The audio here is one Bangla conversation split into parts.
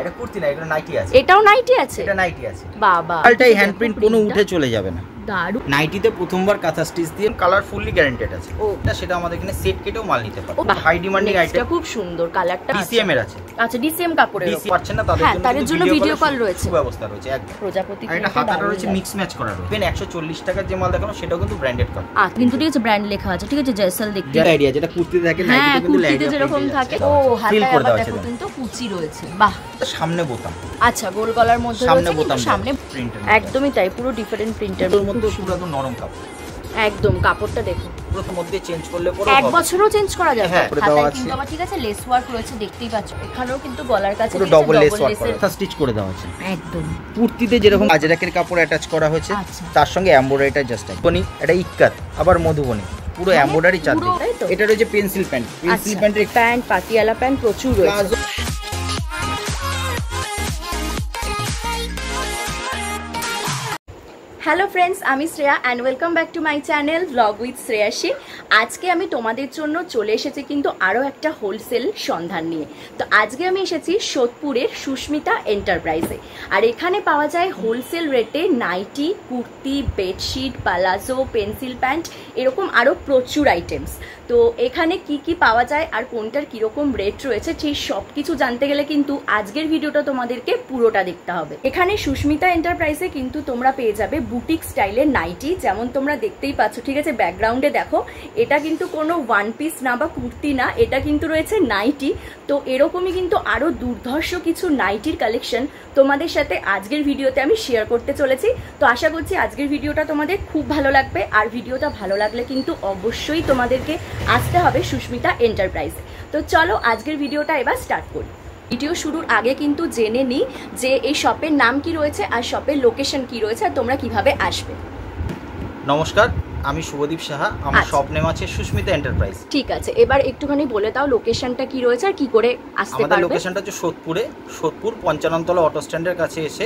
এটা কুর্তি না, এটা নাইটি আছে। এটাও নাইটি আছে? এটা নাইটি আছে বাবা, আলটাই হ্যান্ড প্রিন্ট, কোনো উঠে চলে যাবে না। দারুণ। নাইটিতে প্রথমবার কাঁথা স্টিচ দিয়ে কালার ফুললি গ্যারান্টেড আছে। এটা সেটা আমাদের এখানে সেট কেটেও মাল নিতে পারে। হাই ডিমান্ডিং আইটেম, এটা খুব সুন্দর, কালারটা ডিসিএম এর আছে। আচ্ছা, ডিসিএম কাপড়ের ডিসি পাচ্ছেন না তাদের জন্য ভিডিও কল রয়েছে, ব্যবস্থা রয়েছে একদম। প্রজাপতি এটা হাতাটা রয়েছে মিক্স ম্যাচ করা রয়েছে। পেন 140 টাকার যে মাল দেখানো সেটাও কিন্তু ব্র্যান্ডেড কাপড়। কিন্তু ঠিক আছে, ব্র্যান্ড লেখা আছে, ঠিক আছে, জয়সল দেখতে যেটা আইডিয়া, যেটা কুর্তিতে থাকে নাইটিতে কিন্তু কুর্তিতে যেরকম থাকে। ও হাতায় আবার দেখো কিন্তু কুচি রয়েছে। বাহ, সামনে বোতাম। আচ্ছা, গোল গলার মধ্যে সামনে রয়েছে, বোতাম, সামনে প্রিন্ট একদমই তাই, পুরো ডিফারেন্ট প্রিন্টের মধ্যে পুরো একদম নরম কাপড়। একদম কাপড়টা দেখো, পুরো মধ্যে চেঞ্জ করলে পরে এক বছরও চেঞ্জ করা যাবে। হ্যাঁ, হাতায় কিন্তু আবার ঠিক আছে লেস ওয়ার্ক রয়েছে, দেখতেই পাচ্ছ। এখানেও কিন্তু গলার কাছে পুরো ডবল লেস ওয়ার্ক করা, স্টিচ করে দেওয়া আছে একদম। কুর্তিতে যেরকম আজরাকের কাপড় অ্যাটাচ করা হয়েছে, তার সঙ্গে এমব্রয়ডারিটা জাস্ট বনি, এটা ইক্কাত আবার মধুবনী, পুরো এমব্রয়ডারি চাদর। এটা রয়েছে পেন্সিল প্যান্ট, পেন্সিল প্যান্টের প্যান্ট, পাটিয়ালা প্যান্ট প্রচুর রয়েছে। হ্যালো ফ্রেন্ডস, আমি Shreya and welcome back to my channel blog with Shreyasi. আজকে আমি তোমাদের জন্য চলে এসেছি কিন্তু আরও একটা হোলসেল সন্ধান নিয়ে। তো আজকে আমি এসেছি সোদপুরের সুস্মিতা এন্টারপ্রাইজে। আর এখানে পাওয়া যায় হোলসেল রেটে nighty, kurti, bedsheet, palazzo, pencil pant, এরকম আরও প্রচুর আইটেমস। তো এখানে কি কি পাওয়া যায় আর কোনটার কীরকম রেট রয়েছে সেই সব কিছু জানতে গেলে কিন্তু আজকের ভিডিওটা তোমাদেরকে পুরোটা দেখতে হবে। এখানে সুস্মিতা এন্টারপ্রাইজে কিন্তু তোমরা পেয়ে যাবে বুটিক স্টাইলের নাইটি, যেমন তোমরা দেখতেই পাচ্ছ, ঠিক আছে, ব্যাকগ্রাউন্ডে দেখো। এটা কিন্তু কোনো ওয়ান পিস না বা কুর্তি না, এটা কিন্তু রয়েছে নাইটি। তো এরকমই কিন্তু আরও দুর্ধর্ষ কিছু নাইটির কালেকশন তোমাদের সাথে আজকের ভিডিওতে আমি শেয়ার করতে চলেছি। তো আশা করছি আজকের ভিডিওটা তোমাদের খুব ভালো লাগবে। আর ভিডিওটা ভালো লাগলে কিন্তু অবশ্যই তোমাদেরকে আসতে হবে সুস্মিতা এন্টারপ্রাইজে। তো চলো আজকের ভিডিওটা এবার স্টার্ট করি। ভিডিও শুরুর আগে কিন্তু জেনে নিই যে এই শপের নাম কি রয়েছে আর শপের লোকেশন কি রয়েছে আর তোমরা কিভাবে আসবে। নমস্কার, আমি শুভদীপ সাহা, আমার শপ নেম আছে সুস্মিতা এন্টারপ্রাইজ। ঠিক আছে, এবার একটুখানি বলে দাও লোকেশনটা কি রয়েছে আর কি করে আসতে পারবে। আমাদের লোকেশনটা হচ্ছে সোদপুর 55 তলা অটো স্ট্যান্ডের কাছে এসে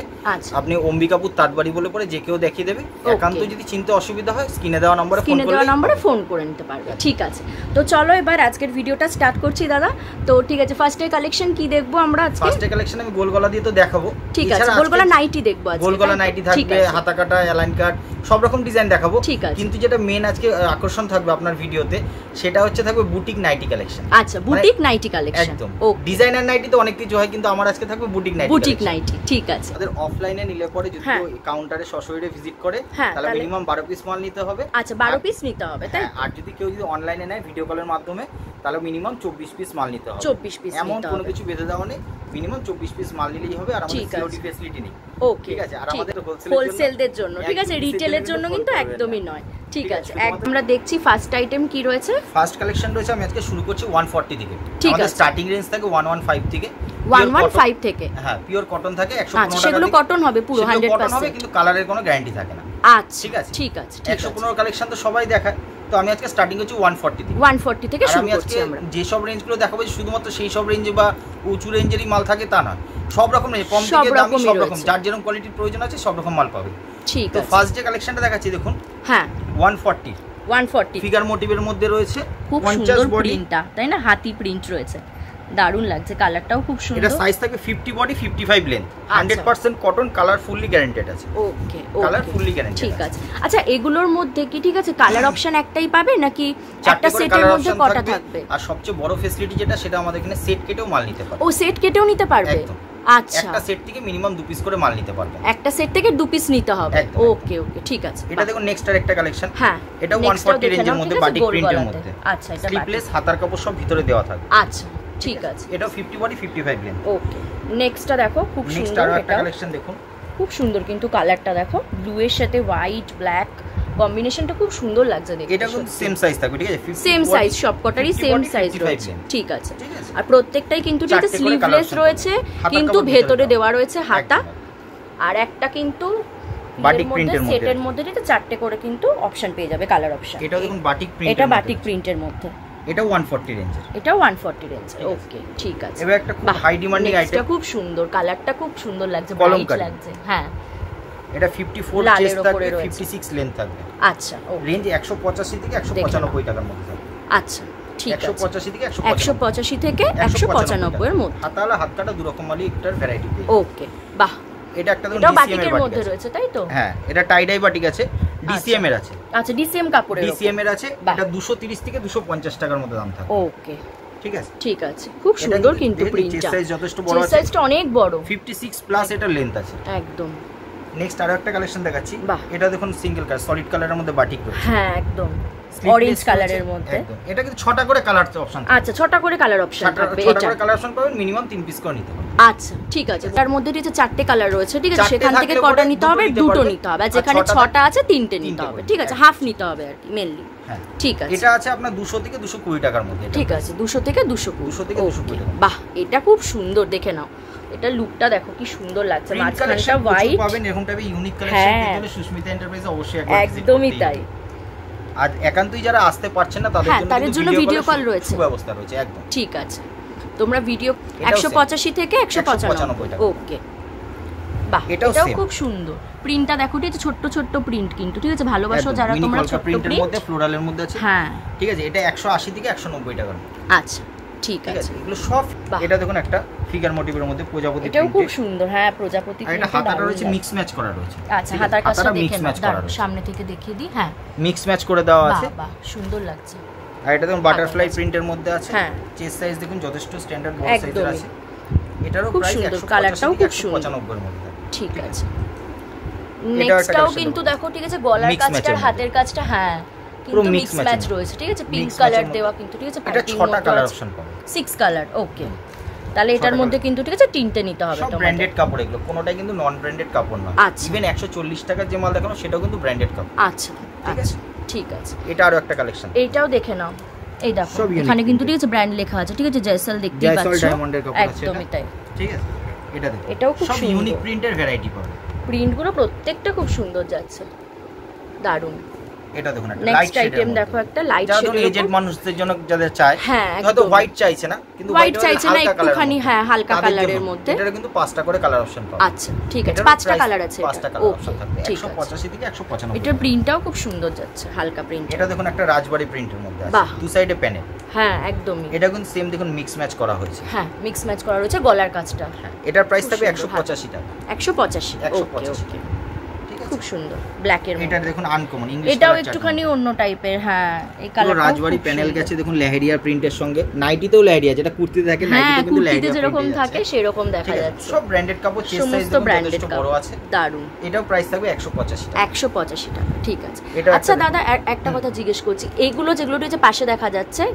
আপনি অম্বিকাপুর তাঁতবাড়ি বলে পরে যে কেউ দেখিয়ে দেবে। একান্ত যদি চিনতে অসুবিধা হয় স্ক্রিনে দেওয়া নম্বরে ফোন করে নিতে পারবে। ঠিক আছে, তো চলো এবার আজকের ভিডিওটা স্টার্ট করছি দাদা। তো ঠিক আছে, ফার্স্ট এর কালেকশন কি দেখবো আমরা আজকে? ফার্স্ট এর কালেকশন আমি গোলগলা দিয়ে তো দেখাবো। ঠিক আছে, গোলগলা নাইটি দেখবো আজকে। গোলগলা নাইটি থাকবে, হাতা কাটা, অ্যালাইন কাট, সব রকম ডিজাইন দেখাবো। ঠিক আছে, কিন্তু যেটা মেন আজকে আকর্ষণ থাকবে আপনার ভিডিওতে সেটা হচ্ছে থাকবে বুটিক নাইটি কালেকশন। আচ্ছা, বুটিক নাইটি কালেকশন একদম। ডিজাইনার নাইটি তো অনেক কিছু হয়, কিন্তু আমার আজকে থাকবে বুটিক নাইটি। ঠিক আছে, আমাদের অফলাইনে নিলে পরে যদি কাউন্টারে সশরীরে ভিজিট করে তাহলে মিনিমাম 12 পিস মাল নিতে হবে। আচ্ছা, 12 পিস নিতে হবে তাই? আর যদি কেউ অনলাইনে নেয় ভিডিও কলের মাধ্যমে তাহলে মিনিমাম 24 পিস মাল নিতে হবে। 24 পিস, এমন কোনো কিছু বেঁধে দেওয়া নেই, মিনিমাম 24 পিস মাল নিলেই হবে। আর আমাদের সিওডি ফ্যাসিলিটি নেই। ওকে, ঠিক আছে। আর আমাদের হোলসেলের জন্য, ঠিক আছে, রিটেলের জন্য কিন্তু একদমই নয়। ঠিক আছে, আমরা দেখছি ফার্স্ট আইটেম কি রয়েছে। ফার্স্ট কালেকশন রয়েছে, আমি আজকে শুরু করছি 140 থেকে। আমাদের স্টার্টিং রেঞ্জ থাকে 115 থেকে। 115 থেকে? হ্যাঁ, পিওর কটন থাকে 115 টাকা। সেগুলো কটন হবে পুরো 100% হবে, কিন্তু কালারের কোনো গ্যারান্টি থাকে না। আচ্ছা, ঠিক আছে। 115 কালেকশন তো সবাই দেখায়, তো আমি আজকে স্টার্টিং করছি 140 থেকে। 140 থেকে শুরু করছি আমরা। যে সব রেঞ্জগুলো দেখাবো শুধুমাত্র সেই সব রেঞ্জে বা উঁচু রেঞ্জেরই মাল থাকে তা না, সব রকম রেঞ্জ, কম থেকে দামি সব রকম, যার যেরকম কোয়ালিটির প্রয়োজন আছে সব রকম মাল পাবে। ঠিক আছে, তো ফার্স্ট যে কালেকশনটা দেখাচ্ছি দেখুন। হ্যাঁ, 140 ফিগার মোটিভের মধ্যে রয়েছে। খুব সুন্দর প্রিন্টটা, তাই না? হাতি প্রিন্ট রয়েছে, দারুণ লাগছে, কালারটাও খুব সুন্দর। এটা সাইজ থাকে 50 body 55 length, 100% cotton, colour fully guaranteed আছে। ওকে, কালার ফুললি গ্যারান্টেড, ঠিক আছে। আচ্ছা, এগুলোর মধ্যে কি ঠিক আছে কালার অপশন একটাই পাবে নাকি একটা সেটের মধ্যে কটা থাকবে? আর সবচেয়ে বড় ফ্যাসিলিটি যেটা সেটা আমাদের এখানে সেট কেটেও মাল নিতে পারবে। ও, সেট কেটেও নিতে পারবে? আচ্ছা, একটা সেট থেকে মিনিমাম 2 পিস করে মাল নিতে পারবেন। একটা সেট থেকে 2 পিস নিতে হবে। ওকে, ঠিক আছে। এটা দেখুন নেক্সট আরেকটা কালেকশন। হ্যাঁ, এটা 140 রেঞ্জের মধ্যে বাটিক প্রিন্টের মধ্যে। আচ্ছা, এটা স্লিপলেস, হাতার কাপড় সব ভিতরে দেওয়া থাকবে। আচ্ছা, ঠিক আছে। এটা 50 বডি 55 লেন্থ। ওকে, নেক্সটটা দেখো, খুব সুন্দর। এটা কালেকশন দেখুন, খুব সুন্দর, কিন্তু কালারটা দেখো, ব্লু এর সাথে হোয়াইট ব্ল্যাক কম্বিনেশনটা খুব সুন্দর লাগছে দেখতে। এটা কিন্তু সেম সাইজ থাকবে, ঠিক আছে? সেম সাইজ, সবকটারই সেম সাইজ রয়েছে। ঠিক আছে, আর প্রত্যেকটাই কিন্তু ঠিক আছে স্লিভলেস রয়েছে, কিন্তু ভেতরে দেওয়া রয়েছে হাতা। আর একটা কিন্তু বাটিক প্রিন্টের মধ্যে, সেটের মধ্যে ঠিক আছে 4টে করে কিন্তু অপশন পেয়ে যাবে, কালার অপশন। এটা দেখুন বাটিক প্রিন্ট, এটা বাটিক প্রিন্টের মধ্যে। এটা 140 রেঞ্জের। এটা 140 রেঞ্জ। ওকে, ঠিক আছে। এবার একটা খুব হাই ডিমান্ডিং আইটেম, এটা খুব সুন্দর, কালারটা খুব সুন্দর লাগছে, ব্রাইট লাগছে। হ্যাঁ, এটা 54 চেস্ট থাকবে, 56 লেন্থ থাকবে। আচ্ছা, রেঞ্জ 185 থেকে 195 টাকার মধ্যে থাকবে। আচ্ছা, ঠিক আছে 185 থেকে 185 থেকে 195 এর মধ্যে। হাতাওয়ালা হাত কাটা দু রকম মালই একটার ভ্যারাইটি পেয়ে। ওকে, বাহ। এটা একটা এটা বাটিকের মধ্যে রয়েছে তাই তো? হ্যাঁ, এটা টাই ডাই বাটিক আছে, ডিসিএম এর আছে। আচ্ছা, ডিসিএম কাপড়ের, ডিসিএম এর আছে। এটা 230 থেকে 250 টাকার মধ্যে দাম থাকে। ওকে, ঠিক আছে, ঠিক আছে, খুব সুন্দর কিন্তু প্রিন্টটা। সাইজ যথেষ্ট বড় আছে, সাইজটা অনেক বড়, 56 প্লাস এটা লেন্থ আছে একদম। নেক্সট আরো একটা কালেকশন দেখাচ্ছি। এটা দেখুন সিঙ্গেল কালার, সলিড কালারের মধ্যে বাটিক রয়েছে। হ্যাঁ, একদম অরেঞ্জ কালারের মধ্যে। এটা কিন্তু 6টা করে কালার অপশন। আচ্ছা, 6টা করে কালার অপশন থাকবে। 6টা করে কালার অপশন পাবেন, মিনিমাম 3 পিস করে নিতে হবে। আচ্ছা, ঠিক আছে। তার মধ্যে রয়েছে 4টে কালার রয়েছে, ঠিক আছে। সেখান থেকে কটা নিতে হবে? দুটো নিতে হবে। আর যেখানে 6টা আছে 3টে নিতে হবে, ঠিক আছে। হাফ নিতে হবে আর কি মেইনলি। হ্যাঁ, ঠিক আছে। এটা আছে আপনার 200 থেকে 220 টাকার মধ্যে। ঠিক আছে, 200 থেকে 220। 200 থেকে 220 টাকা। বাহ, এটা খুব সুন্দর, দেখে নাও। এটা লুকটা দেখো কি সুন্দর লাগছে। মাঝখানটা হোয়াইট পাবেন, এরকম টাইপের ইউনিক কালেকশন পেতে হলে সুস্মিতা এন্টারপ্রাইজে অবশ্যই একবার একদমই তাই। আর একান্তই যারা আসতে পারছেন না তাদের জন্য ভিডিও কল রয়েছে, ব্যবস্থা রয়েছে একদম। ঠিক আছে, তোমরা ভিডিও 185 থেকে 195। ওকে, বাহ, এটাও খুব সুন্দর। প্রিন্টটা দেখো, এটা ছোট ছোট প্রিন্ট কিন্তু, ঠিক আছে। ভালোবাসো যারা তোমরা ছোট প্রিন্টের মধ্যে ফ্লোরালের মধ্যে আছে। হ্যাঁ, ঠিক আছে। এটা 180 থেকে 190 টাকা। আচ্ছা, ঠিক আছে। এগুলো সফট। এটা দেখুন একটা ফিগার মোটিভের মধ্যে প্রজাপতি, এটাও খুব সুন্দর। হ্যাঁ, প্রজাপতি প্রিন্ট। এটা হাতাটা রয়েছে মিক্স ম্যাচ করা রয়েছে। আচ্ছা, হাতার কাছে দেখে নাও, সামনে থেকে দেখিয়ে দিই। হ্যাঁ, মিক্স ম্যাচ করে দেওয়া আছে। বাহ, সুন্দর লাগছে। আর এটা দেখুন বাটারফ্লাই প্রিন্টের মধ্যে আছে। হ্যাঁ, চেস্ট সাইজ দেখুন যথেষ্ট স্ট্যান্ডার্ড বড় সাইজের আছে। এটারও প্রাইস 195 এর মধ্যে। ঠিক আছে। নেক্সটটাও কিন্তু দেখো, ঠিক আছে। গলার কাজটা, হাতের কাজটা, হ্যাঁ, কিন্তু মিক্স ম্যাচ রয়েছে, ঠিক আছে। পিঙ্ক কালার দেওয়া কিন্তু, ঠিক আছে। এটা 6টা কালার অপশন পাবে, 6 কালার। ওকে, তাহলে এটার মধ্যে কিন্তু, ঠিক আছে, 3টে নিতে হবে। সব ব্র্যান্ডেড কাপড় এগুলো, কোনোটাই কিন্তু নন ব্র্যান্ডেড কাপড় না। ইভেন 140 টাকার যে মাল দেখানো সেটাও কিন্তু ব্র্যান্ডেড কাপড়। আচ্ছা, ঠিক আছে, ঠিক আছে। এটা আরো একটা কালেকশন, এইটাও দেখে নাও। এই দেখো, এখানে কিন্তু, ঠিক আছে, ব্র্যান্ড লেখা আছে, ঠিক আছে। জয়সল দেখতে পাচ্ছ, জয়সল ডায়মন্ডের কাপড় আছে, একদমই তাই। ঠিক আছে। এটা দেখো, এটাও খুব সুন্দর, ইউনিক প্রিন্টের ভ্যারাইটি পাবে। প্রিন্টগুলো প্রত্যেকটা খুব সুন্দর যাচ্ছে, দারুণ। এটা দেখুন একটা লাইট আইটেম দেখো, একটা লাইট শেড। যাদের এজেড মানুষদের জন্য যাদের চায়, হ্যাঁ, হয়তো হোয়াইট চাইছে না, কিন্তু হোয়াইট চাইছে না, একটুখানি হ্যাঁ হালকা কালারের মধ্যে। এটা কিন্তু 5টা করে কালার অপশন পাবে। আচ্ছা, ঠিক আছে, 5টা কালার আছে। 5টা কালার অপশন থাকবে, 185 থেকে 195। এটার প্রিন্টটাও খুব সুন্দর যাচ্ছে, হালকা প্রিন্ট। এটা দেখুন একটা রাজবাড়ি প্রিন্টের মধ্যে আছে, দু সাইডে প্যানেল। হ্যাঁ, একদমই। এটা কিন্তু সেম দেখুন মিক্স ম্যাচ করা হয়েছে। হ্যাঁ, মিক্স ম্যাচ করা রয়েছে গলার কাজটা। হ্যাঁ, এটার প্রাইস থাকবে 185 টাকা। 185। ওকে, খুব সুন্দর ব্ল্যাক এর মধ্যে। এটা দেখুন আনকমন ইংলিশ, এটাও একটুখানি অন্য টাইপের। হ্যাঁ, এই কালারটা রাজবাড়ি প্যানেল গেছে দেখুন, লেহেরিয়া প্রিন্টের সঙ্গে। নাইটিতেও লেহেরিয়া, যেটা কুর্তিতে থাকে, নাইটিতে কিন্তু লেহেরিয়া যেরকম থাকে সেরকম দেখা যাচ্ছে। সব ব্র্যান্ডেড কাপড়, চেস্ট সাইজ যথেষ্ট বড় আছে, দারুণ। এটাও প্রাইস থাকবে 185 টাকা। 185 টাকা, ঠিক আছে। আচ্ছা দাদা, একটা কথা জিজ্ঞেস করছি, এইগুলো যেগুলো রয়েছে পাশে দেখা যাচ্ছে,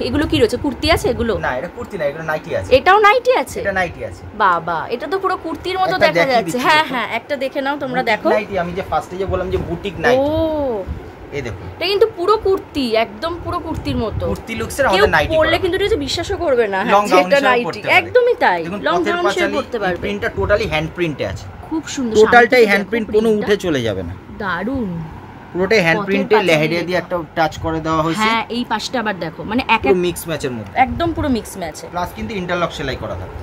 এগুলো কি রয়েছে? কুর্তি আছে এগুলো? না, এটা কুর্তি না, এগুলো নাইটি আছে। এটাও নাইটি আছে? এটা নাইটি আছে। বাবা, এটা তো পুরো কুর্তির মতো দেখা যাচ্ছে। হ্যাঁ হ্যাঁ, একটা দেখে নাও তোমরা, দেখো। নাইটি, আমি যে ফার্স্টে যে বললাম যে বুটিক নাইটি। ও, এই দেখো, এটা কিন্তু পুরো কুর্তি, একদম পুরো কুর্তির মতো। কুর্তি লুকসের আমাদের নাইটি পরলে কিন্তু এটা বিশ্বাসও করবে না। হ্যাঁ, এটা নাইটি, একদমই তাই। লং গাউন শেপ করতে পারবে। প্রিন্টটা টোটালি হ্যান্ড প্রিন্টে আছে, খুব সুন্দর। টোটালটাই হ্যান্ড প্রিন্ট, কোনো উঠে চলে যাবে না। দারুণ, পুরোটাই হ্যান্ড প্রিন্টে লেহেরিয়া দিয়ে একটা টাচ করে দেওয়া হয়েছে। হ্যাঁ, এই পাশটা আবার দেখো, মানে পুরো মিক্স ম্যাচের মধ্যে, একদম পুরো মিক্স ম্যাচে। প্লাস কিন্তু ইন্টারলক সেলাই করা থাকে।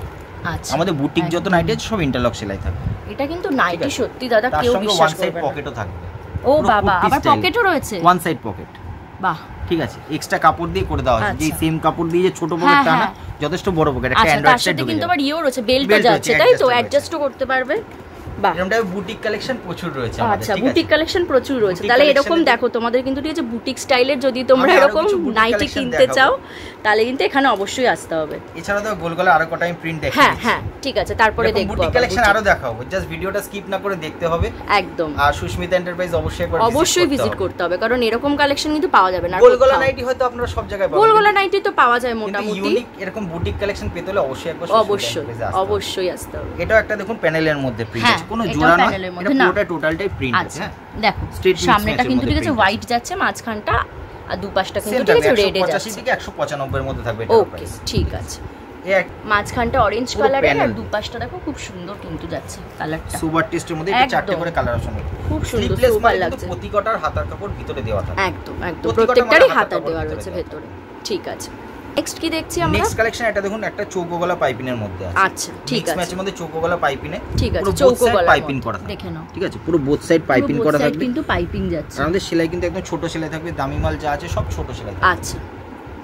আচ্ছা, আমাদের বুটিক যত নাইটি আছে সব ইন্টারলক সেলাই থাকে। এটা কিন্তু নাইটি সত্যি দাদা, কেউ বিশ্বাস করবে না। ওয়ান সাইড পকেটও থাকবে। ও বাবা, আবার পকেটও রয়েছে? ওয়ান সাইড পকেট, বাহ, ঠিক আছে। এক্সট্রা কাপড় দিয়ে করে দেওয়া আছে, যে সেম কাপড় দিয়ে যে ছোট পকেটটা না, যথেষ্ট বড় পকেট, একটা অ্যান্ড্রয়েড সেট ঢুকে কিন্তু আবার ইও রয়েছে, বেল্টও যাচ্ছে, তাই তো? অ্যাডজাস্টও করতে পারবে। এরকমটা বুটিক কালেকশন প্রচুর রয়েছে আমাদের। আচ্ছা, বুটিক কালেকশন প্রচুর রয়েছে। তাহলে এরকম দেখো, তোমাদের কিন্তু ঠিক আছে বুটিক স্টাইলের যদি তোমরা এরকম নাইটি কিনতে চাও, তাহলে কিন্তু এখানে অবশ্যই আসতে হবে। এছাড়া তো গোলগলা আরো কটা আমি প্রিন্ট দেখাই। হ্যাঁ হ্যাঁ, ঠিক আছে, তারপরে দেখব। বুটিক কালেকশন আরো দেখাবো, জাস্ট ভিডিওটা স্কিপ না করে দেখতে হবে একদম। আর সুস্মিতা এন্টারপ্রাইজ অবশ্যই ভিজিট করতে হবে, কারণ এরকম কালেকশন কিন্তু পাওয়া যাবে না। গোলগলা নাইটি হয়তো আপনারা সব জায়গায় পাবেন, গোলগলা নাইটি তো পাওয়া যায় মোটামুটি। ইউনিক এরকম বুটিক কালেকশন পেতে হলে অবশ্যই একবার অবশ্যই আসতে হবে। এটাও একটা দেখুন প্যানেলের মধ্যে প্রিন্ট আছে, কোনো জোড়া না, এটা পুরোটা টোটালটাই প্রিন্ট আছে। হ্যাঁ, দেখো সামনেটা কিন্তু ঠিক আছে হোয়াইট যাচ্ছে, মাঝখানটা আর দুপাশটা কিন্তু ঠিক আছে রেডে যাচ্ছে। 185 থেকে 195 এর মধ্যে থাকবে এটা। ওকে, ঠিক আছে। মাঝখানটা অরেঞ্জ কালারের আর দুপাশটা দেখো খুব সুন্দর কিন্তু যাচ্ছে কালারটা। সুপার টেস্টের মধ্যে এটা চারটি করে কালার অপশন আছে, খুব সুন্দর, সুপার লাগছে। প্রতিকটার হাতার কাপড় ভিতরে দেওয়া থাকে, একদম একদম প্রত্যেকটারই হাতার দেওয়া রয়েছে ভিতরে। ঠিক আছে, নেক্সট কি দেখছি আমরা? নেক্সট কালেকশন এটা দেখুন, একটা চৌকো গলা পাইপিনের মধ্যে আছে। আচ্ছা, ঠিক আছে, ম্যাচের মধ্যে চৌকো গলা পাইপিনে, ঠিক আছে, চৌকো গলা পাইপিং করা থাকে, দেখে নাও, ঠিক আছে, পুরো বোথ সাইড পাইপিং করা থাকবে, কিন্তু পাইপিং যাচ্ছে। আমাদের সেলাই কিন্তু একদম ছোট সেলাই থাকবে, দামি মাল যা আছে সব ছোট সেলাই। আচ্ছা,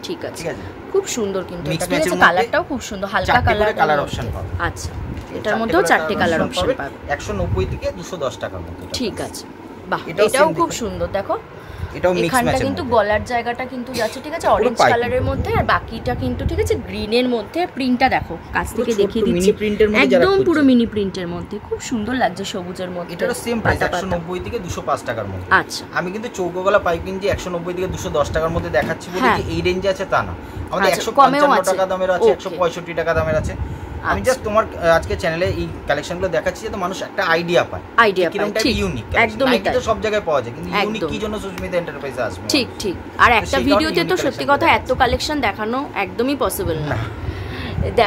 ঠিক আছে, খুব সুন্দর কিন্তু এটা, ঠিক আছে, কালারটাও খুব সুন্দর, হালকা কালার অপশন পাবে। আচ্ছা, এটার মধ্যেও 4টে কালার অপশন পাবে, 190 থেকে 210 টাকার মধ্যে। ঠিক আছে, বাহ, এটাও খুব সুন্দর। দেখো এটাও মিক্স ম্যাচ, কিন্তু গলার জায়গাটা কিন্তু যাচ্ছে, ঠিক আছে, অরেঞ্জ কালারের মধ্যে, আর বাকিটা কিন্তু ঠিক আছে গ্রিনের মধ্যে। প্রিন্টটা দেখো, কাছ থেকে দেখিয়ে দিচ্ছি, একদম পুরো মিনি প্রিন্টের মধ্যে, খুব সুন্দর লাগছে সবুজের মধ্যে। এটারও সেম প্রাইস 190 থেকে 205 টাকার মধ্যে। আচ্ছা, আমি কিন্তু চৌকো গলা পাইপিং যে 190 থেকে 210 টাকার মধ্যে দেখাচ্ছি বলে যে এই রেঞ্জে আছে তা না, আমাদের 155 টাকা দামের আছে, 165 টাকা দামের আছে। আমি জাস্ট তোমার আজকে চ্যানেলে এই কালেকশনগুলো দেখাচ্ছি যাতে মানুষ একটা আইডিয়া পায়, কিরকম টাইপ ইউনিক। একদমই তাই, তো সব জায়গায় পাওয়া যায়, কিন্তু ইউনিক কি জন্য সুস্মিতা এন্টারপ্রাইজে আসবে? ঠিক ঠিক। আর একটা ভিডিওতে তো সত্যি কথা এত কালেকশন দেখানো একদমই পসিবল না।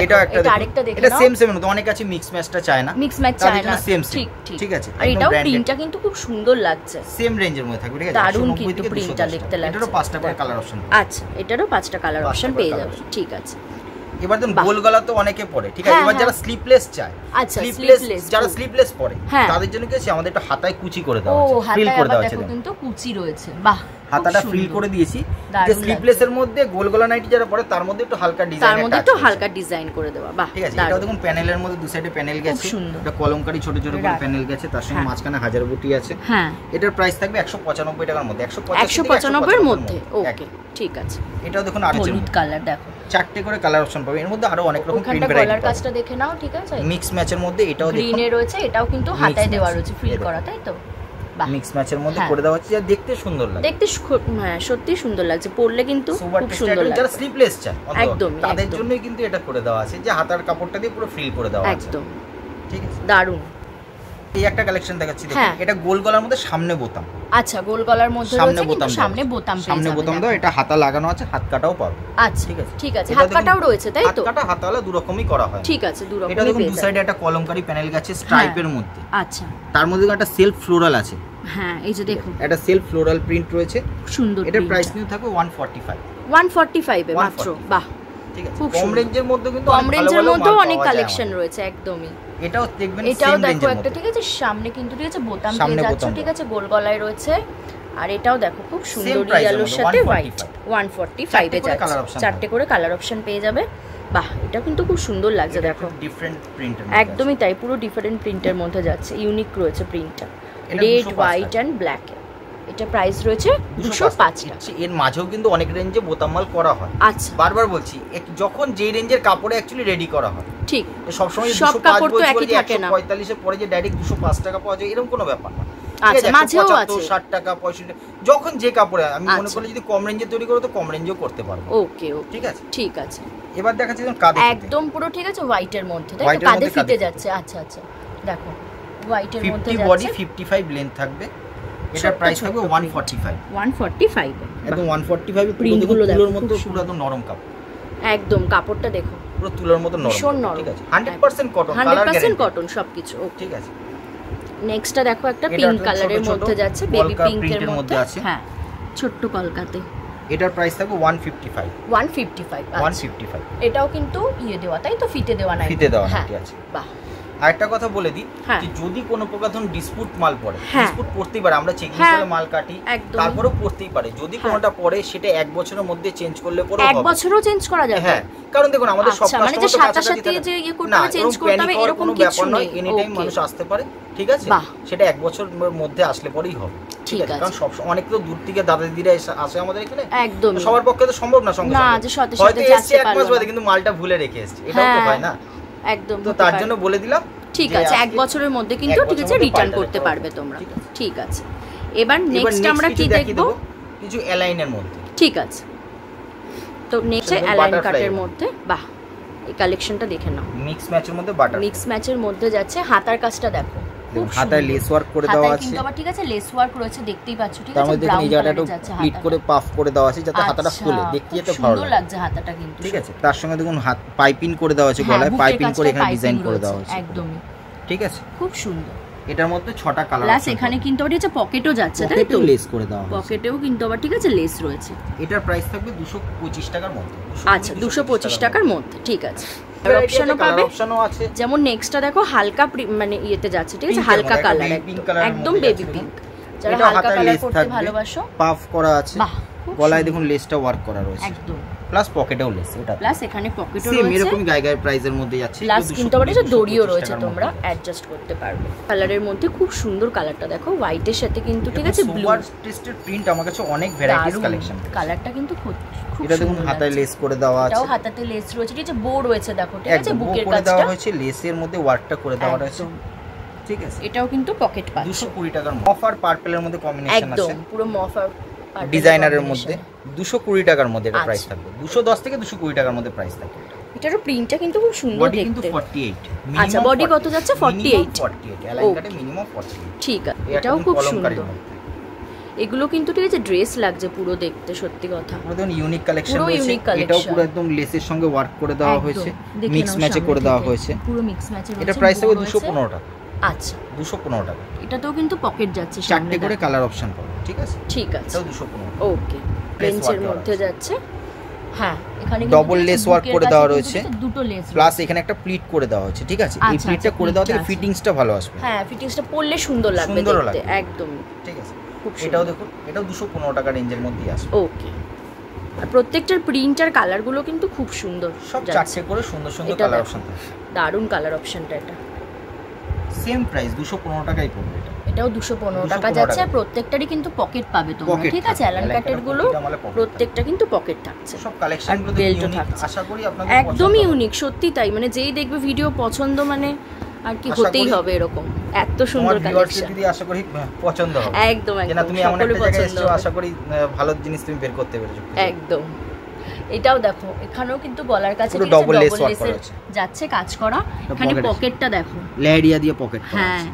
এটা আরেকটা দেখো, এটা সেম সেম নয়, অনেক আছে মিক্স ম্যাচটা চায় না, মিক্স ম্যাচ চায় না, সেম ঠিক ঠিক আছে। আর এটাও প্রিন্টটা কিন্তু খুব সুন্দর লাগছে, সেম রেঞ্জের মধ্যে থাকবে, ঠিক আছে, দারুণ কিন্তু প্রিন্টটা দেখতে লাগছে। এটারও 5টা করে কালার অপশন। আচ্ছা, এটারও 5টা কালার অপশন পেয়ে যাবে, ঠিক আছে। এবার দেখুন গোল গলা তো অনেকে পরে, ঠিক আছে, এবার যারা স্লিপলেস চায়, আচ্ছা, যারা স্লিপলেস পরে তাদের জন্য কি আছে, আমাদের একটু হাতায় কুচি করে দেওয়া আছে, ফিল করে দেওয়া আছে, কিন্তু কুচি রয়েছে, বাহ, হাতাটা ফিল করে দিয়েছি। যে স্লিপলেস এর মধ্যে গোল গলা নাইটি যারা পরে তার মধ্যে একটু হালকা ডিজাইন, তার মধ্যে একটু হালকা ডিজাইন করে দেওয়া, বাহ, ঠিক আছে। এটা দেখুন প্যানেলের মধ্যে দুই সাইডে প্যানেল গেছে, এটা কলমকারী ছোট ছোট করে প্যানেল গেছে, তার সঙ্গে মাঝখানে হাজার বুটি আছে। হ্যাঁ, এটার প্রাইস থাকবে 195 টাকার মধ্যে, 195 এর মধ্যে। ওকে, ঠিক আছে। এটাও দেখুন আরো হলুদ কালার, দেখো 4টে করে কালার অপশন পাবে, এর মধ্যে আরো অনেক রকম প্রিন্ট ভ্যারাইটি। কালার কাজটা দেখে নাও, ঠিক আছে, মিক্স ম্যাচের মধ্যে এটাও দেখুন গ্রিনে রয়েছে, এটাও কিন্তু হাতায় দেওয়া রয়েছে, ফিল করা, তাই তো, মিক্স ম্যাচের মধ্যে করে দেওয়া হচ্ছে, যা দেখতে সুন্দর লাগে, দেখতে হ্যাঁ সত্যি সুন্দর লাগছে, পরলে কিন্তু খুব সুন্দর লাগে। যারা স্লিপলেস চায় একদম তাদের জন্যই কিন্তু এটা করে দেওয়া আছে, যে হাতার কাপড়টা দিয়ে পুরো ফিল করে দেওয়া আছে, একদম ঠিক আছে, দারুণ। এই একটা কালেকশন দেখাচ্ছি, দেখুন এটা গোল গলার মধ্যে সামনে বোতাম। আচ্ছা, গোল গলার মধ্যে রয়েছে, কিন্তু সামনে বোতাম, সামনে বোতাম দাও, এটা হাতা লাগানো আছে, হাত কাটাও পাবে। আচ্ছা, ঠিক আছে, হাত কাটাও রয়েছে, তাই তো, হাত কাটা হাতাওয়ালা দু রকমই করা হয়, ঠিক আছে, দু রকমই। এটা দেখুন দু সাইডে একটা কলমকারী প্যানেল গেছে স্ট্রাইপের মধ্যে। আচ্ছা, তার মধ্যে একটা সেলফ ফ্লোরাল আছে। হ্যাঁ, এই যে দেখুন এটা সেলফ ফ্লোরাল প্রিন্ট রয়েছে, সুন্দর। এটা প্রাইস নিয়ে থাকবে 145 এ মাত্র, বাহ, ঠিক আছে। কম রেঞ্জের মধ্যে কিন্তু কম রেঞ্জের মধ্যেও অনেক কালেকশন রয়েছে, একদমই। এটাও দেখবেন এটাও দেখো একটা, ঠিক আছে, সামনে কিন্তু ঠিক আছে বোতাম পেয়ে যাচ্ছে, ঠিক আছে, গোল গলায় রয়েছে। আর এটাও দেখো খুব সুন্দর ইয়েলোর সাথে হোয়াইট, 145 এ যাচ্ছে, 4টে করে কালার অপশন পেয়ে যাবে, বাহ, এটা কিন্তু খুব সুন্দর লাগছে, দেখো ডিফারেন্ট প্রিন্ট, একদমই তাই, পুরো ডিফারেন্ট প্রিন্টের মধ্যে যাচ্ছে, ইউনিক রয়েছে প্রিন্টটা, রেড, হোয়াইট এন্ড ব্ল্যাক। এটা প্রাইস রয়েছে 205 টাকা। এর মাঝেও কিন্তু অনেক রেঞ্জে বোতাম মাল করা হয়। আচ্ছা, বারবার বলছি, যখন যেই রেঞ্জের কাপড়ে অ্যাকচুয়ালি রেডি করা হয়, ঠিক, সব সময় সব কাপড় তো একই থাকে না, 145 এর পরে যে ডাইরেক্ট 205 টাকা পাওয়া যায় এরকম কোনো ব্যাপার না। আচ্ছা, মাঝেও আছে 60 টাকা 65, যখন যে কাপড়ে, আমি মনে করি যদি কম রেঞ্জে তৈরি করো তো কম রেঞ্জেও করতে পারবো। ওকে, ঠিক আছে, ঠিক আছে। এবার দেখাচ্ছি কাঁধে, একদম পুরো ঠিক আছে হোয়াইটের মধ্যে, তাই তো, কাঁধে ফিতে যাচ্ছে। আচ্ছা আচ্ছা, দেখো হোয়াইটের মধ্যে যাচ্ছে, 50 বডি 55 লেন্থ থাকবে, এটা প্রাইস থাকবে 145 একদম 145 এ তুলোর মধ্যে পুরো একদম নরম কাপড়, একদম কাপড়টা দেখো পুরো তুলোর মতো নরম, ঠিক আছে, 100% কটন, 100% কটন সবকিছু, ঠিক আছে। নেক্সটটা দেখো একটা পিঙ্ক কালারের মধ্যে যাচ্ছে, বেবি পিঙ্কের মধ্যে আছে, হ্যাঁ, ছোট্ট কলকাতে। এটার প্রাইস থাকবে 155। এটাও কিন্তু ইয়ে দেওয়া, তাই তো, ফিতে দেওয়া নাই, ফিতে দেওয়া, ঠিক আছে, বাহ। আরেকটা কথা বলে দিই, যে যদি কোনো প্রকার ধরুন ডিসপুট মাল পড়ে, ডিসপুট পড়তেই পারে, আমরা চেকিং করে মাল কাটি, তারপরেও পড়তেই পারে, যদি কোনোটা পড়ে সেটা 1 বছরের মধ্যে চেঞ্জ করলে পরে 1 বছরও চেঞ্জ করা যাবে, হ্যাঁ, কারণ দেখুন আমাদের সব কাস্টমার মানে যে সাথে যে ইয়ে করতে হবে, চেঞ্জ করতে হবে এরকম কিছু নেই, এনি টাইম মানুষ আসতে পারে, ঠিক আছে, সেটা 1 বছরের মধ্যে আসলে পরেই হবে, ঠিক আছে, কারণ সব অনেক তো দূর থেকে দাদা দিদিরা আসে আমাদের এখানে, একদম সবার পক্ষে তো সম্ভব না, সঙ্গে সঙ্গে হয়তো এসে 1 মাস বাদে কিন্তু মালটা ভুলে রেখে এসেছে, এটাও তো হয় না, একদম, তো তার জন্য বলে দিলাম, ঠিক আছে, 1 বছরের মধ্যে কিন্তু ঠিক আছে রিটার্ন করতে পারবে তোমরা, ঠিক আছে। এবার নেক্সট আমরা কি দেখব, কিছু অ্যালাইনের মধ্যে, ঠিক আছে, তো নেক্সট অ্যালাইন কাটের মধ্যে, বাহ, এই কালেকশনটা দেখে নাও, মিক্স ম্যাচের মধ্যে বাটার, মিক্স ম্যাচের মধ্যে যাচ্ছে, হাতার কাজটা দেখো, হাতায় লেস ওয়ার্ক করে দেওয়া আছে, কিন্তু আবার ঠিক আছে লেস ওয়ার্ক রয়েছে, দেখতেই পাচ্ছ, ঠিক আছে, ব্রাউন কালারে যাচ্ছে, প্লিট করে পাফ করে দেওয়া আছে যাতে হাতাটা ফুলে দেখতে যেতে ভালো সুন্দর লাগছে হাতাটা কিন্তু, ঠিক আছে, তার সঙ্গে দেখুন হাত পাইপিং করে দেওয়া আছে, গলায় পাইপিং করে এখানে ডিজাইন করে দেওয়া আছে, একদমই, ঠিক আছে, খুব সুন্দর। এটার মধ্যে 6টা কালার আছে, এখানে কিন্তু আবার হচ্ছে পকেটও যাচ্ছে, তাই তো, লেস করে দেওয়া আছে, পকেটেও কিন্তু আবার ঠিক আছে লেস রয়েছে। এটার প্রাইস থাকবে 225 টাকার মধ্যে, আচ্ছা 225 টাকার মধ্যে, ঠিক আছে। অপশনও পাবে, অপশনও আছে, যেমন নেক্সটটা দেখো হালকা মানে ইয়েতে যাচ্ছে, ঠিক আছে, হালকা কালার, একদম বেবি পিঙ্ক, যারা হালকা কালার পড়তে ভালোবাসো, পাফ করা আছে, গলায় দেখুন লেসটা ওয়ার্ক করা রয়েছে, একদম প্লাস পকেটেও লেস, এটা প্লাস এখানে পকেটও রয়েছে, সেম এরকম গায়ে প্রাইসের মধ্যে যাচ্ছে। প্লাস কিন্তু আবার এটা দড়িও রয়েছে, তোমরা অ্যাডজাস্ট করতে পারবে। কালারের মধ্যে খুব সুন্দর কালারটা দেখো, হোয়াইটের সাথে কিন্তু ঠিক আছে ব্লু সুপার টেস্টেড প্রিন্ট। আমার কাছে অনেক ভ্যারাইটিস কালেকশন, কালারটা কিন্তু খুব এটা দেখুন হাতায় লেস করে দেওয়া আছে, এটাও হাতাতে লেস রয়েছে, ঠিক আছে বো রয়েছে দেখো, ঠিক আছে বুকের কাজটা দেওয়া হয়েছে, লেসের মধ্যে ওয়ার্কটা করে দেওয়া রয়েছে, ঠিক আছে। এটাও কিন্তু পকেট পাচ্ছ 220 টাকার মফ আর পার্পলের মধ্যে কম্বিনেশন আছে, একদম পুরো মফ আর ডিজাইনারের মধ্যে 220 টাকার মধ্যে এটা প্রাইস থাকবে। 210 থেকে 220 টাকার মধ্যে প্রাইস থাকবে। এটারও প্রিন্টটা কিন্তু খুব সুন্দর দেখতে। কিন্তু 48, আচ্ছা বডি কত যাচ্ছে? 48, 48 অ্যালাইন কাটে মিনিমাম 48, ঠিক আছে। এটাও খুব সুন্দর, এগুলো কিন্তু ঠিক আছে ড্রেস লাগছে পুরো দেখতে, সত্যি কথা পুরো দেখুন ইউনিক কালেকশন রয়েছে। এটাও পুরো একদম লেসের সঙ্গে ওয়ার্ক করে দেওয়া হয়েছে, মিক্স ম্যাচে করে দেওয়া হয়েছে, পুরো মিক্স ম্যাচে রয়েছে। এটা প্রাইস হবে 215 টাকা। আচ্ছা 215 টাকা। এটাতেও কিন্তু পকেট যাচ্ছে, চারটে করে কালার অপশন পাবে, ঠিক আছে, ঠিক আছে। এটাও 215। ওকে, প্লেনসের মধ্যে যাচ্ছে, হ্যাঁ এখানে ডবল লেস ওয়ার্ক করে দেওয়া রয়েছে, দুটো লেস প্লাস এখানে একটা প্লিট করে দেওয়া হয়েছে, ঠিক আছে। এই প্লিটটা করে দেওয়া থেকে ফিটিংসটা ভালো আসবে, হ্যাঁ ফিটিংসটা পরলে সুন্দর লাগবে দেখতে, একদম ঠিক আছে। এটাও দেখুন, এটাও 215 টাকা রেঞ্জের মধ্যেই আসবে। ওকে, আর প্রত্যেকটার প্রিন্ট আর কালারগুলো কিন্তু খুব সুন্দর, সব চারটে করে সুন্দর সুন্দর কালার অপশন থাকে, দারুণ কালার অপশনটা। এটা সেম প্রাইস 215 টাকাই পড়বে। এটাও 215 টাকা যাচ্ছে, আর প্রত্যেকটারই কিন্তু পকেট পাবে তোমরা, ঠিক আছে। অ্যালান কাটের গুলো প্রত্যেকটা কিন্তু পকেট থাকছে, সব কালেকশনগুলো বেল্টও থাকছে, আশা করি আপনাদের একদমই ইউনিক, সত্যি তাই। মানে যেই দেখবে ভিডিও পছন্দ, মানে আর কি হতেই হবে এরকম, এত সুন্দর কালেকশন। দিদি আশা করি পছন্দ হবে, একদম একদম। না তুমি এমন একটা জায়গায় এসেছো, আশা করি ভালো জিনিস তুমি বের করতে পেরেছো, একদম। এটাও দেখো, এখানেও কিন্তু গলার কাছে পুরো ডবল লেসের যাচ্ছে কাজ করা, এখানে পকেটটা দেখো লেয়ারিয়া দিয়ে পকেট করা, হ্যাঁ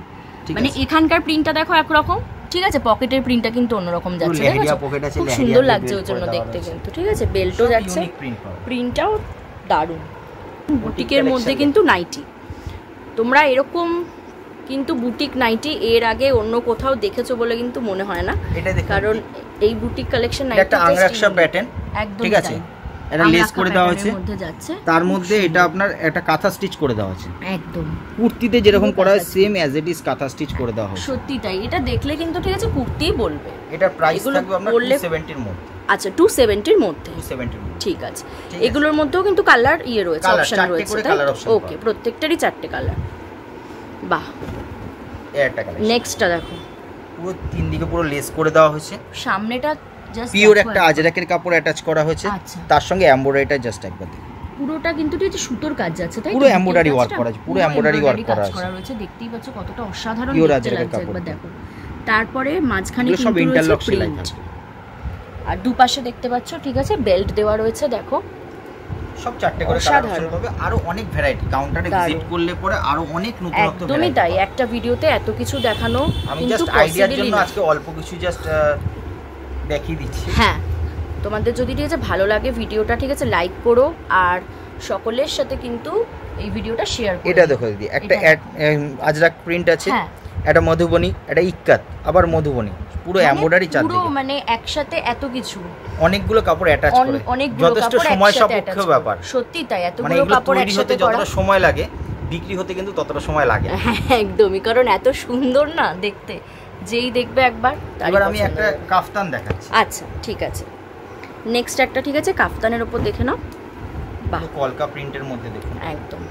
মানে এখানকার প্রিন্টটা দেখো একরকম, ঠিক আছে, পকেটের প্রিন্টটা কিন্তু অন্যরকম যাচ্ছে, খুব সুন্দর লাগছে ওর জন্য দেখতে কিন্তু, ঠিক আছে। বেল্টও যাচ্ছে, প্রিন্টটাও দারুণ। বুটিকের মধ্যে কিন্তু নাইটি, তোমরা এরকম কিন্তু বুটিক নাইটি এর আগে অন্য কোথাও দেখেছো বলে কিন্তু মনে হয় না, কারণ এই বুটিক কালেকশন নাইটি একটা আংরাকশা প্যাটার্ন, একদম ঠিক আছে, এটা লেস করে দেওয়া হয়েছে, তার মধ্যে এটা আপনার একটা কাঁথা স্টিচ করে দেওয়া আছে, একদম কুর্তিতে যেরকম করা হয় সেম অ্যাজ ইট ইজ কাঁথা স্টিচ করে দেওয়া হয়, সত্যি তাই। এটা দেখলে কিন্তু ঠিক আছে কুর্তিই বলবে। এটা প্রাইস থাকবে আপনার 270 এর মধ্যে, আচ্ছা 270 এর মধ্যে, 270 এর মধ্যে, ঠিক আছে। এগুলোর মধ্যেও কিন্তু কালার রয়েছে, অপশন রয়েছে, ওকে, প্রত্যেকটারই চারটে কালার, বাহ। একটা কালার, নেক্সটটা দেখো, পুরো তিন দিকে পুরো লেস করে দেওয়া হয়েছে, সামনেটা জাস্ট পিওর একটা আজরাকের কাপড় অ্যাটাচ করা হয়েছে, তার সঙ্গে এমব্রয়ডারিটা জাস্ট একবার দেখুন, পুরোটা কিন্তু ঠিক আছে সুতোর কাজ যাচ্ছে, তাই পুরো এমব্রয়ডারি ওয়ার্ক করা আছে, পুরো এমব্রয়ডারি ওয়ার্ক করা আছে, দেখতেই পাচ্ছ কতটা অসাধারণ লাগছে, একবার দেখো। তারপরে মাঝখানে কিন্তু ইন্টারলক সেলাই থাকবে, আর দুপাশে দেখতে পাচ্ছ, ঠিক আছে, বেল্ট দেওয়া রয়েছে, দেখো সব চারটে করে কালার হবে, আরো অনেক ভ্যারাইটি। কাউন্টারে ভিজিট করলে পরে আরো অনেক নতুন নতুন, একদমই তাই। একটা ভিডিওতে এত কিছু দেখানো আমি জাস্ট আইডিয়ার জন্য আজকে অল্প কিছু জাস্ট দেখিয়ে দিচ্ছি। হ্যাঁ, তোমাদের যদি ঠিক আছে ভালো লাগে ভিডিওটা, ঠিক আছে, লাইক করো, আর সকলের সাথে কিন্তু এই ভিডিওটা শেয়ার করো। এটা দেখো দিদি, একটা আজরাক প্রিন্ট আছে, এটা মধুবনী, এটা ইক্কাত, আবার মধুবনী, পুরো এমব্রয়ডারি চারদিকে, পুরো মানে একসাথে এত কিছু, অনেকগুলো কাপড় অ্যাটাচ করে, যথেষ্ট সময় সাপেক্ষ ব্যাপার, সত্যি তাই। এতগুলো কাপড় একসাথে যতটা সময় লাগে, বিক্রি হতে কিন্তু ততটা সময় লাগে, একদমই, কারণ এত সুন্দর না দেখতে, যেই দেখবে একবার। এবার আমি একটা কাফতান দেখাচ্ছি, আচ্ছা ঠিক আছে। নেক্সট একটা, ঠিক আছে, কাফতানের উপর দেখে নাও, বাহ, কলকা প্রিন্টের মধ্যে দেখুন, একদম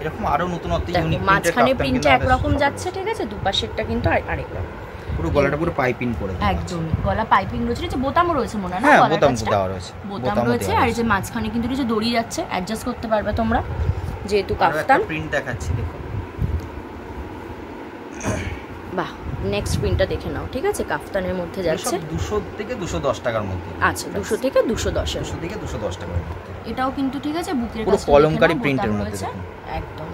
এরকম আরো নতুনত্ব ইউনিক প্রিন্টের, মাঝখানে প্রিন্টটা একরকম যাচ্ছে, ঠিক আছে, দুপাশেরটা কিন্তু আরেক রকম, পুরো গলাটা পুরো পাইপিং করে দেওয়া, একদম গলা পাইপিং রয়েছে, বোতামও রয়েছে মনে হয় না, হ্যাঁ বোতাম দেওয়া রয়েছে, বোতাম রয়েছে, আর এই যে মাঝখানে কিন্তু কিছু দড়ি যাচ্ছে, অ্যাডজাস্ট করতে পারবে তোমরা, যেহেতু কাফতান। প্রিন্ট দেখাচ্ছি দেখো, বাহ। নেক্সট প্রিন্টটা দেখে নাও, ঠিক আছে, কাফতানের মধ্যে যাচ্ছে, 200 থেকে 210 টাকার মধ্যে, আচ্ছা 200 থেকে 210, 200 থেকে 210 টাকার মধ্যে। এটাও কিন্তু ঠিক আছে বুকের কাছে পুরো কলমকারী প্রিন্টের মধ্যে দেখুন, একদম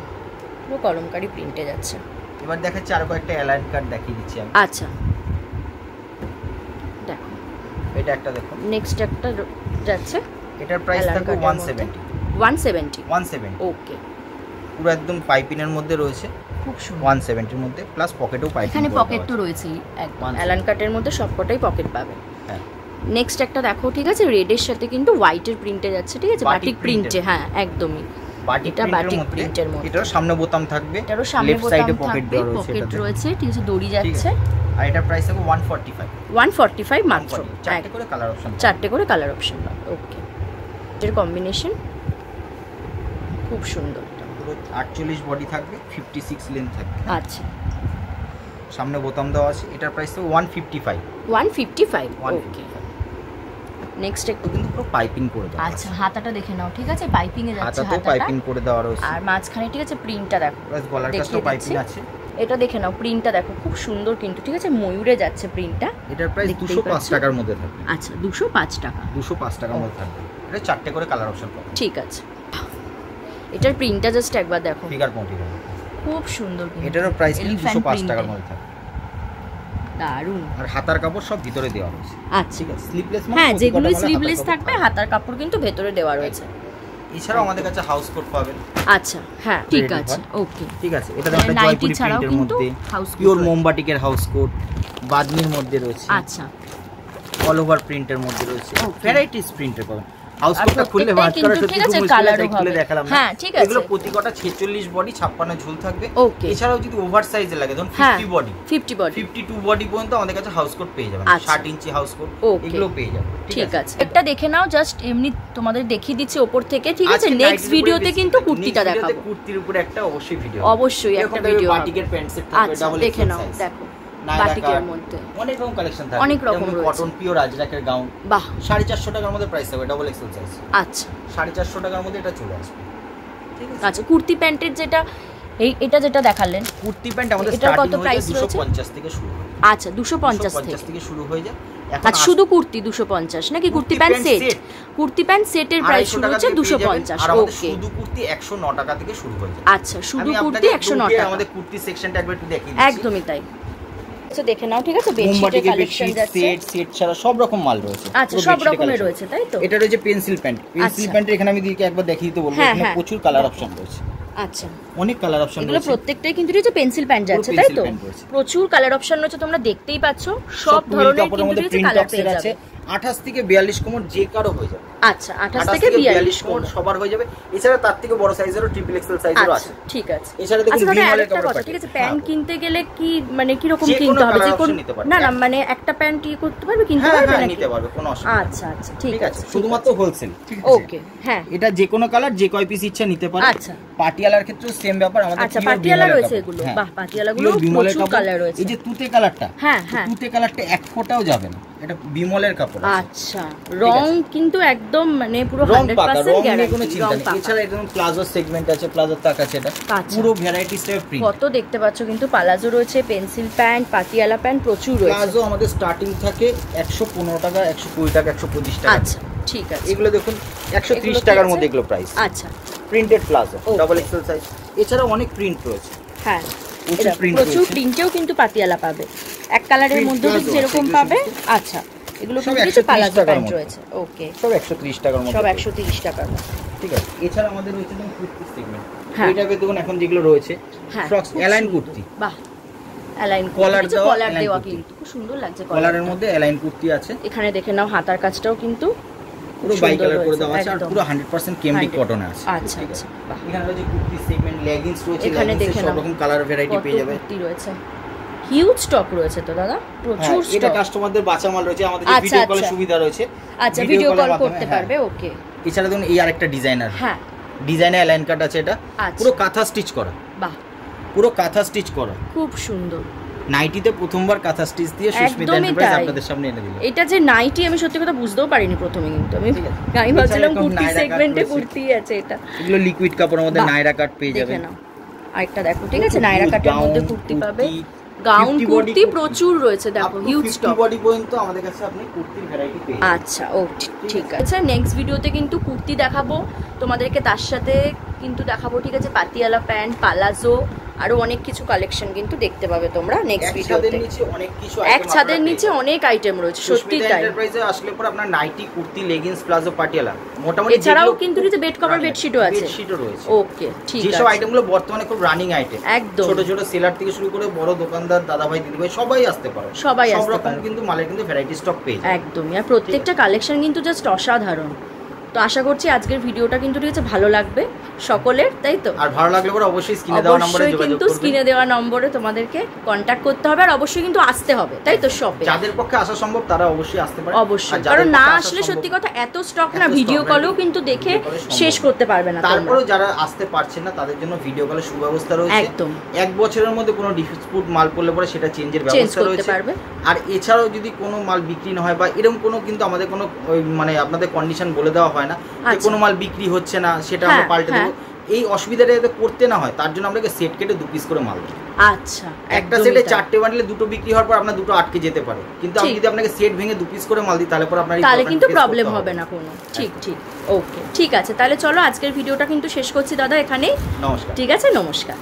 পুরো কলমকারী প্রিন্টে যাচ্ছে। এবার দেখাচ্ছি আরো কয়েকটা অ্যালাইন কাট দেখিয়ে দিচ্ছি আমি, আচ্ছা দেখো, এটা একটা দেখো, নেক্সট একটা যাচ্ছে, এটার প্রাইস থাকবে 170, ওকে, পুরো একদম পাইপিনের মধ্যে রয়েছে, খুব সুন্দর, 170 এর মধ্যে, প্লাস পকেটও পাইপিং, এখানে পকেট তো রয়েছেই, একদম অ্যালান কাটের মধ্যে সবকটাই পকেট পাবে। হ্যাঁ, নেক্সট একটা দেখো, ঠিক আছে, রেডের সাথে কিন্তু হোয়াইটের প্রিন্টে যাচ্ছে, ঠিক আছে, বাটিক প্রিন্টে, হ্যাঁ একদমই, এটা বাটিক প্রিন্টের মধ্যে, এটার সামনে বোতাম থাকবে, এটারও সামনে বোতাম থাকবে, পকেট রয়েছে, ঠিক আছে, দড়ি যাচ্ছে, আর এটার প্রাইস হবে 145 মাত্র, চারটে করে কালার অপশন, চারটে করে কালার অপশন, ওকে। হোয়াইটের কম্বিনেশন, খুব সুন্দর। 48 বডি থাকবে, 56 লেন্থ থাকবে। আচ্ছা, সামনে বোতাম দেওয়া আছে। এটার প্রাইস তো 155। 155, ওকে। নেক্সট একটু কিন্তু পুরো পাইপিং করে দেওয়া। আচ্ছা, হাতাটা দেখে নাও, ঠিক আছে, পাইপিং এ যাচ্ছে হাতাটা, পাইপিং করে দেওয়া রয়েছে। আর মাঝখানে ঠিক আছে প্রিন্টটা দেখো, প্লাস গলার কাছেও পাইপিং আছে। এটা দেখে নাও, প্রিন্টটা দেখো খুব সুন্দর কিন্তু, ঠিক আছে, ময়ূরে যাচ্ছে প্রিন্টটা। এটার প্রাইস 205 টাকার মধ্যে থাকবে। আচ্ছা, 205 টাকা, 205 টাকার মধ্যে থাকবে। এটা 4টে করে কালার অপশন পাবে। ঠিক আছে, এটার প্রিন্টটা জাস্ট একবার দেখো, ফিগার পটি খুব সুন্দর। এটারও প্রাইস 205 টাকার মধ্যে থাকবে। দারুন। আর হাতার কাপড় সব ভিতরে দেওয়া রয়েছে। আচ্ছা, ঠিক আছে, স্লিভলেস মানে হ্যাঁ, যেগুলো স্লিভলেস থাকবে হাতার কাপড় কিন্তু ভেতরে দেওয়া রয়েছে। এছাড়াও আমাদের কাছে হাউস কোট পাবেন। আচ্ছা, হ্যাঁ, ঠিক আছে, ওকে, ঠিক আছে। এটা একটা জয়পুরি প্রিন্টের মধ্যে, পিওর মোমবাটিকের হাউস কোট, বাদনির মধ্যে রয়েছে। আচ্ছা, অল ওভার প্রিন্টের মধ্যে রয়েছে, ভ্যারাইটিস প্রিন্টের পাবেন। হাউস কোটটা খুললে ভাঁজ করা সত্যি খুব মুশকিল আছে, খুলে দেখালাম না। হ্যাঁ, ঠিক আছে। এগুলো প্রতিটা 46 বডি, 56 ঝুল থাকবে। এছাড়াও যদি ওভার সাইজে লাগে, ধরুন 50 বডি, 52 বডি পর্যন্ত আমাদের কাছে হাউস কোট পেয়ে যাবেন। 60 ইঞ্চি হাউস কোট এগুলো পেয়ে যাবেন। ঠিক আছে, একটা দেখে নাও, জাস্ট এমনি তোমাদের দেখিয়ে দিচ্ছি উপর থেকে, ঠিক আছে। নেক্সট ভিডিওতে কিন্তু কুর্তিটা দেখাবো। কুর্তির উপরে একটা অবশ্যই ভিডিও, অবশ্যই একটা ভিডিও হবে। বাটিকের প্যান্ট সেট থাকবে, ডাবল এক্সেল সাইজ। দেখে নাও, দেখো বাটিকের মধ্যে অনেক রকম কালেকশন থাকবে, অনেক রকম রয়েছে। কটন পিওর আজরাকের গাউন, বাহ, 450 টাকার মধ্যে প্রাইস হবে, ডাবল এক্সেল সাইজ। আচ্ছা, 450 টাকার মধ্যে এটা চলে আসবে। ঠিক আছে। আচ্ছা, কুর্তি প্যান্টের যেটা এটা যেটা দেখালেন, কুর্তি প্যান্ট আমাদের স্টার্টিং হয়ে 250 থেকে শুরু হয়। আচ্ছা, 250 থেকে শুরু হয়ে যায়। এখন শুধু কুর্তি 250 নাকি kurti pant set? Kurti pant সেটের প্রাইস শুরু হচ্ছে 250। আর আমাদের শুধু কুর্তি 109 টাকা থেকে শুরু হয়ে যায়। আচ্ছা, শুধু কুর্তি 109 টাকা। আমাদের কুর্তি সেকশনটা একবার একটু দেখিয়ে দিচ্ছি। একদমই তাই। আচ্ছা, দেখে নাও, ঠিক আছে, বেডশিটের কালেকশন যাচ্ছে, সেট ছাড়া সব রকম মাল রয়েছে। আচ্ছা, সব রকমের রয়েছে, তাই তো? এটা রয়েছে পেন্সিল প্যান্ট। পেন্সিল প্যান্টের এখানে আমি দিকে একবার দেখিয়ে দিতে বলবো, এখানে প্রচুর কালার অপশন রয়েছে। আচ্ছা, অনেক কালার অপশন রয়েছে। এগুলো প্রত্যেকটাই কিন্তু রয়েছে পেন্সিল প্যান্ট যাচ্ছে, তাই তো? প্রচুর কালার অপশন রয়েছে, তোমরা দেখতেই পাচ্ছ। সব ধরনের কিন্তু রয়েছে, কালার পেয়ে যাবে। 28 থেকে 42 কোমর যে কারো হয়ে যাবে। আচ্ছা, 28 থেকে 42 কোমর সবার হয়ে যাবে। এছাড়া তার থেকে বড় সাইজেরও ট্রিপল এক্সেল সাইজেরও আছে। ঠিক আছে। এছাড়া দেখুন বিমলের কাপড়, ঠিক আছে, প্যান্ট কিনতে গেলে কি মানে কি রকম কিনতে হবে? যে কোন না না মানে একটা প্যান্ট কি করতে পারবে, কিনতে পারবে নাকি? নিতে পারবে, কোনো অসুবিধা নেই। আচ্ছা আচ্ছা, ঠিক আছে, শুধুমাত্র হোলসেল। ঠিক আছে, ওকে, হ্যাঁ, এটা যে কোনো কালার যে কয় পিস ইচ্ছা নিতে পারে। আচ্ছা, পাটিয়ালার ক্ষেত্রেও সেম ব্যাপার, আমাদের আচ্ছা, পাটিয়ালা রয়েছে এগুলো, বাহ, পাটিয়ালাগুলো প্রচুর কালার রয়েছে। এই যে তুতে কালারটা, হ্যাঁ হ্যাঁ, তুতে কালারটা এক ফোঁটাও যাবে না, এটা বিমলের কাপড়। আচ্ছা, রং কিন্তু একদম মানে পুরো 100% গ্যারান্টি, কোনো চিন্তা নেই। এছাড়া এরকম প্লাজো সেগমেন্ট আছে, প্লাজোর তাক আছে, এটা পুরো ভ্যারাইটিস টাইপের প্রিন্ট। কত দেখতে পাচ্ছ কিন্তু, প্লাজো রয়েছে, পেন্সিল প্যান্ট, পাটিয়ালা প্যান্ট প্রচুর রয়েছে। প্লাজো আমাদের স্টার্টিং থাকে 115 টাকা, 120 টাকা, 125 টাকা। আচ্ছা, ঠিক আছে। এগুলো দেখুন 130 টাকার মধ্যে এগুলো প্রাইস। আচ্ছা, printed palazzo, double XL size. এছাড়া অনেক প্রিন্ট রয়েছে। হ্যাঁ, প্রচুর প্রিন্টেও কিন্তু পাটিয়ালা পাবে, এক কালারের মধ্যে যেরকম পাবে। আচ্ছা, এগুলো কিন্তু প্লাজো প্যান্ট রয়েছে। ওকে, সব 130 টাকার মধ্যে, সব 130 টাকার মধ্যে। ঠিক আছে। এছাড়া আমাদের রয়েছে দেখুন কুর্তি সেগমেন্ট। এই টাইপের দেখুন এখন যেগুলো রয়েছে ফ্রক্স, অ্যালাইন কুর্তি, বাহ, অ্যালাইন কলার দেওয়া কিন্তু খুব সুন্দর লাগছে। কলারের মধ্যে অ্যালাইন কুর্তি আছে। এখানে দেখে নাও, হাতার কাজটাও কিন্তু পুরো বাই কালার করে দেওয়া আছে, আর পুরো 100% কেমব্রিক কটনে আছে। আচ্ছা আচ্ছা, এখানে রয়েছে কুর্তি সেগমেন্ট, লেগিংস রয়েছে, এখানে দেখে সব রকম কালার ভ্যারাইটি পেয়ে যাবে। কুর্তি রয়েছে, হিউজ স্টক রয়েছে তো দাদা, প্রচুর স্টক। এটা কাস্টমারদের বাঁচা মাল রয়েছে, আমাদের ভিডিও কলের সুবিধা রয়েছে। আচ্ছা, ভিডিও কল করতে পারবে, ওকে। এছাড়া দেখুন এই আরেকটা ডিজাইনার, হ্যাঁ, ডিজাইনে অ্যালাইন কাট আছে, এটা পুরো কাঁথা স্টিচ করা, বাহ, পুরো কাঁথা স্টিচ করা, খুব সুন্দর। নাইটিতে প্রথমবার কাঁথা স্টিচ দিয়ে সুস্মিতা এন্টারপ্রাইজ আপনাদের সামনে এনে দিল। এটা যে নাইটি, আমি সত্যি কথা বুঝতেও পারিনি প্রথমে, কিন্তু আমি ভাবছিলাম কুর্তি সেগমেন্টে কুর্তি আছে। এটা এগুলো লিকুইড কাপড়ের মধ্যে নাইরা কাট পেয়ে যাবেন। দেখে নাও, আরেকটা দেখো, ঠিক আছে, নাইরা কাটের মধ্যে কুর্তি পাবে, গাউন কুর্তি প্রচুর রয়েছে, দেখো হিউজ স্টক। বডি পর্যন্ত আমাদের কাছে আপনি কুর্তির ভ্যারাইটি পেয়ে যাবেন। আচ্ছা, ও ঠিক আছে। নেক্সট ভিডিওতে কিন্তু কুর্তি দেখাবো তোমাদেরকে, তার সাথে কিন্তু দেখাবো, ঠিক আছে, পাতিয়ালা প্যান্ট, পালাজো, আরো অনেক কিছু কালেকশন কিন্তু দেখতে পাবে তোমরা নেক্সট ভিডিওতে। এক ছাদের নিচে অনেক আইটেম রয়েছে, সত্যি তাই। এন্টারপ্রাইজে আসলে পর আপনার nighty, kurti, leggings, palazzo, Patiala মোটামুটি, এছাড়াও কিন্তু নিচে বেড কভার, বেডশিটও আছে। বেডশিটও রয়েছে, ওকে, ঠিক আছে। যেসব আইটেমগুলো বর্তমানে খুব রানিং আইটেম, একদম ছোট ছোট সেলার থেকে শুরু করে বড় দোকানদার, দাদাভাই, দিদিভাই সবাই আসতে পারে, সবাই সব আসতে রকম পারে কিন্তু মালের কিন্তু ভ্যারাইটি স্টক পেয়ে যায়। একদমই, আর প্রত্যেকটা কালেকশন কিন্তু জাস্ট অসাধারণ। তো আশা করছি আজকের ভিডিওটা কিন্তু ঠিক আছে ভালো লাগবে সকলের, তাই তো? আর ভালো লাগলে পরে অবশ্যই স্ক্রিনে দেওয়া নম্বরে যোগাযোগ করবেন, কিন্তু স্ক্রিনে দেওয়া নম্বরে তোমাদেরকে কন্টাক্ট করতে হবে, আর অবশ্যই কিন্তু আসতে হবে, তাই তো? শপে যাদের পক্ষে আসা সম্ভব তারা অবশ্যই আসতে পারে, অবশ্যই, কারণ না আসলে সত্যি কথা এত স্টক না ভিডিও কলেও কিন্তু দেখে শেষ করতে পারবে না। তারপরেও যারা আসতে পারছেন না তাদের জন্য ভিডিও কলের সুব্যবস্থা রয়েছে, একদম 1 বছরের মধ্যে কোনো ডিসপুট মাল পড়লে পরে সেটা চেঞ্জের ব্যবস্থা রয়েছে। আর এছাড়াও যদি কোনো মাল বিক্রি না হয় বা এরকম কোনো কিন্তু আমাদের কোনো মানে আপনাদের কন্ডিশন বলে দেওয়া হয় না যে কোনো মাল বিক্রি হচ্ছে না সেটা আমরা পাল্টে দেবো, এই অসুবিধাটা যাতে করতে না হয় তার জন্য আমরা সেট কেটে 2 পিস করে মাল দিই। আচ্ছা, একটা সেটে 4টে বান্ডেলে 2টো বিক্রি হওয়ার পর আপনার 2টো আটকে যেতে পারে, কিন্তু আমি যদি আপনাকে সেট ভেঙে 2 পিস করে মাল দিই তাহলে পর আপনার তাহলে কিন্তু প্রবলেম হবে না কোনো। ঠিক ঠিক, ওকে, ঠিক আছে, তাহলে চলো আজকের ভিডিওটা কিন্তু শেষ করছি দাদা এখানেই। নমস্কার। ঠিক আছে, নমস্কার।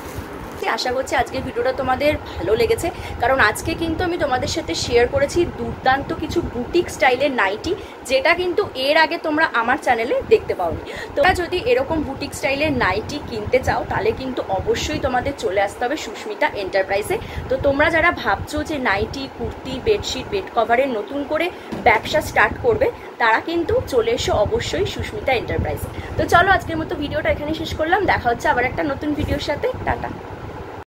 আশা করছি আজকের ভিডিওটা তোমাদের ভালো লেগেছে, কারণ আজকে কিন্তু আমি তোমাদের সাথে শেয়ার করেছি দুর্দান্ত কিছু বুটিক স্টাইলের নাইটি, যেটা কিন্তু এর আগে তোমরা আমার চ্যানেলে দেখতে পাওনি। তোমরা যদি এরকম বুটিক স্টাইলের নাইটি কিনতে চাও তাহলে কিন্তু অবশ্যই তোমাদের চলে আসতে হবে সুস্মিতা এন্টারপ্রাইজে। তো তোমরা যারা ভাবছো যে নাইটি, কুর্তি, বেডশিট, বেড কভারের নতুন করে ব্যবসা স্টার্ট করবে তারা কিন্তু চলে এসো অবশ্যই সুস্মিতা এন্টারপ্রাইজে। তো চলো আজকের মতো ভিডিওটা এখানে শেষ করলাম, দেখা হচ্ছে আবার একটা নতুন ভিডিওর সাথে। টাটা।